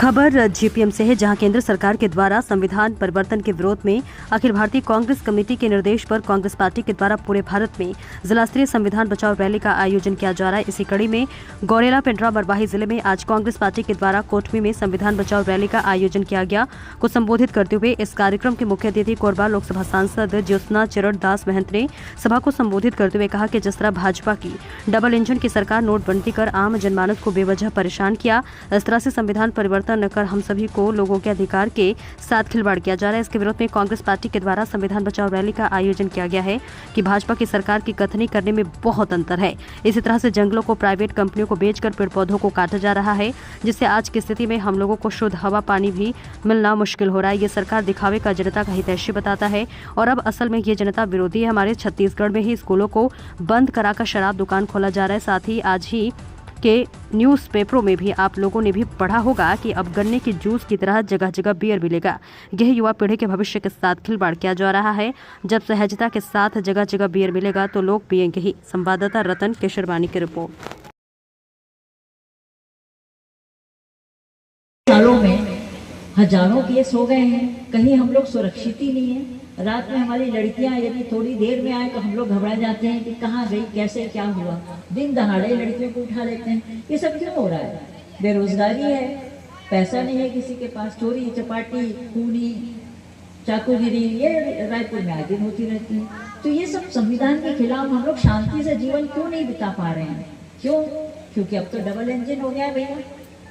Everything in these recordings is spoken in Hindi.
खबर जीपीएम से है, जहां केंद्र सरकार के द्वारा संविधान परिवर्तन के विरोध में अखिल भारतीय कांग्रेस कमेटी के निर्देश पर कांग्रेस पार्टी के द्वारा पूरे भारत में जिला स्तरीय संविधान बचाओ रैली का आयोजन किया जा रहा है। इसी कड़ी में गौरेला पेंड्रा मरवाही जिले में आज कांग्रेस पार्टी के द्वारा कोटमी में संविधान बचाओ रैली का आयोजन किया गया। को संबोधित करते हुए इस कार्यक्रम के मुख्य अतिथि कोरबा लोकसभा सांसद ज्योत्सना चरण दास महंत ने सभा को संबोधित करते हुए कहा कि जिस तरह भाजपा की डबल इंजन की सरकार नोटबंदी कर आम जनमानस को बेवजह परेशान किया, इस तरह से संविधान परिवर्तन न कर हम सभी को लोगों के अधिकार के साथ खिलवाड़ किया जा रहा है। इसके विरोध में कांग्रेस पार्टी के द्वारा संविधान बचाओ रैली का आयोजन किया गया है कि भाजपा की सरकार की कथनी करने में बहुत अंतर है। इसी तरह से जंगलों को प्राइवेट कंपनियों को बेचकर पेड़ पौधों को काटा जा रहा है, जिससे आज की स्थिति में हम लोगों को शुद्ध हवा पानी भी मिलना मुश्किल हो रहा है। ये सरकार दिखावे का जनता का हितैषी बताता है और अब असल में ये जनता विरोधी है। हमारे छत्तीसगढ़ में ही स्कूलों को बंद कराकर शराब दुकान खोला जा रहा है। साथ ही आज ही के न्यूज़पेपरों में भी आप लोगों ने भी पढ़ा होगा कि अब गन्ने की जूस की तरह जगह जगह बियर मिलेगा। यह युवा पीढ़ी के भविष्य के साथ खिलवाड़ किया जा रहा है। जब सहजता के साथ जगह जगह बियर मिलेगा तो लोग पिएंगे ही। संवाददाता रतन केशरवानी की रिपोर्ट। सालों में हजारों केस हो गए हैं, कहीं हम लोग सुरक्षित ही नहीं है। रात में हमारी लड़कियां यदि थोड़ी देर में आए तो हम लोग घबरा जाते हैं कि कहाँ गई, कैसे क्या हुआ। दिन दहाड़े लड़कियों को उठा लेते हैं। ये सब क्यों हो रहा है? बेरोजगारी है, पैसा नहीं है किसी के पास, चोरी चपाटी खूनी चाकूगिरी ये रायपुर में आए दिन होती रहती है। तो ये सब संविधान के खिलाफ हम लोग शांति से जीवन क्यों नहीं बिता पा रहे हैं? क्यों? क्योंकि अब तो डबल इंजन हो गया है भैया,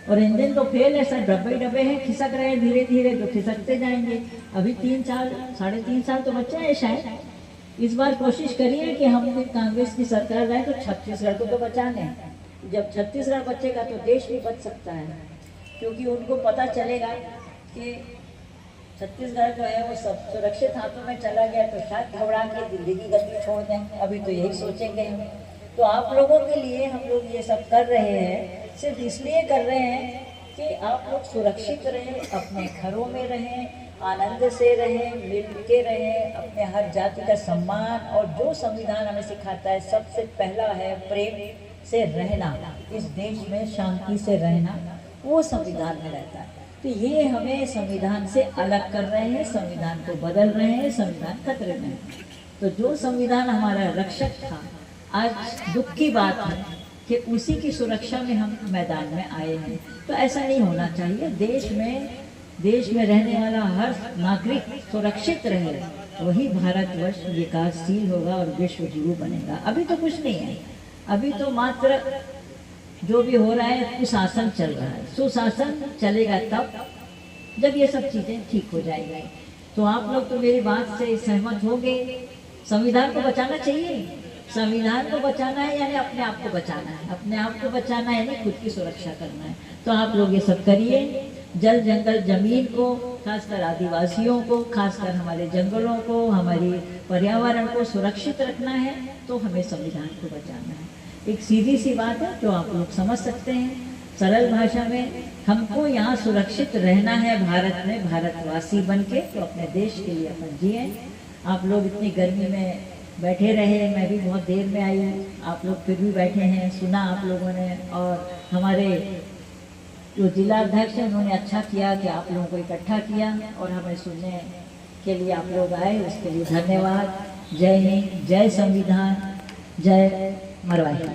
और इंजन तो फेल है सर, डब्बे हैं, खिसक रहे हैं धीरे धीरे, जो खिसकते जाएंगे। अभी 3 साल 3.5 साल तो बच्चा है शायद। इस बार कोशिश करिए कि हम कांग्रेस की सरकार रहे तो छत्तीसगढ़ को तो बचा लें। जब छत्तीसगढ़ बचेगा तो देश भी बच सकता है, क्योंकि उनको पता चलेगा कि छत्तीसगढ़ जो है वो सब सुरक्षित हाथों में चला गया तो शायद घबरा के दिल्ली की गद्दी छोड़ दें। अभी तो यही सोचेंगे हम। तो आप लोगों के लिए हम लोग ये सब कर रहे हैं, सिर्फ इसलिए कर रहे हैं कि आप लोग सुरक्षित रहें, अपने घरों में रहें, आनंद से रहें, मिल के रहें, अपने हर जाति का सम्मान। और जो संविधान हमें सिखाता है सबसे पहला है प्रेम से रहना, इस देश में शांति से रहना, वो संविधान में रहता है। तो ये हमें संविधान से अलग कर रहे हैं, संविधान को बदल रहे हैं, संविधान खतरे में है। तो जो संविधान हमारा रक्षक था, आज दुख की बात है कि उसी की सुरक्षा में हम मैदान में आए हैं। तो ऐसा नहीं होना चाहिए। देश में रहने वाला हर नागरिक सुरक्षित रहे, वही भारतवर्ष विकासशील होगा और विश्व गुरु बनेगा। अभी तो कुछ नहीं है, अभी तो मात्र जो भी हो रहा है कुशासन चल रहा है। सुशासन चलेगा तब जब ये सब चीज़ें ठीक हो जाएंगी। तो आप लोग तो मेरी बात से सहमत होंगे। संविधान को बचाना चाहिए। संविधान को बचाना है यानी अपने आप को बचाना है, अपने आप को बचाना है यानी खुद की सुरक्षा करना है। तो आप लोग ये सब करिए। जल जंगल जमीन को, खासकर आदिवासियों को, खासकर हमारे जंगलों को, हमारी पर्यावरण को सुरक्षित रखना है तो हमें संविधान को बचाना है। एक सीधी सी बात है जो आप लोग समझ सकते हैं सरल भाषा में। हमको यहाँ सुरक्षित रहना है भारत में, भारतवासी बन के। तो अपने देश के लिए अपन जिए। आप लोग इतनी गर्मी में बैठे रहे, मैं भी बहुत देर में आई हूँ, आप लोग फिर भी बैठे हैं, सुना आप लोगों ने। और हमारे जो जिला अध्यक्ष हैं उन्होंने अच्छा किया कि आप लोगों को इकट्ठा किया और हमें सुनने के लिए आप लोग आए, उसके लिए धन्यवाद। जय हिंद, जय संविधान, जय मरवाही।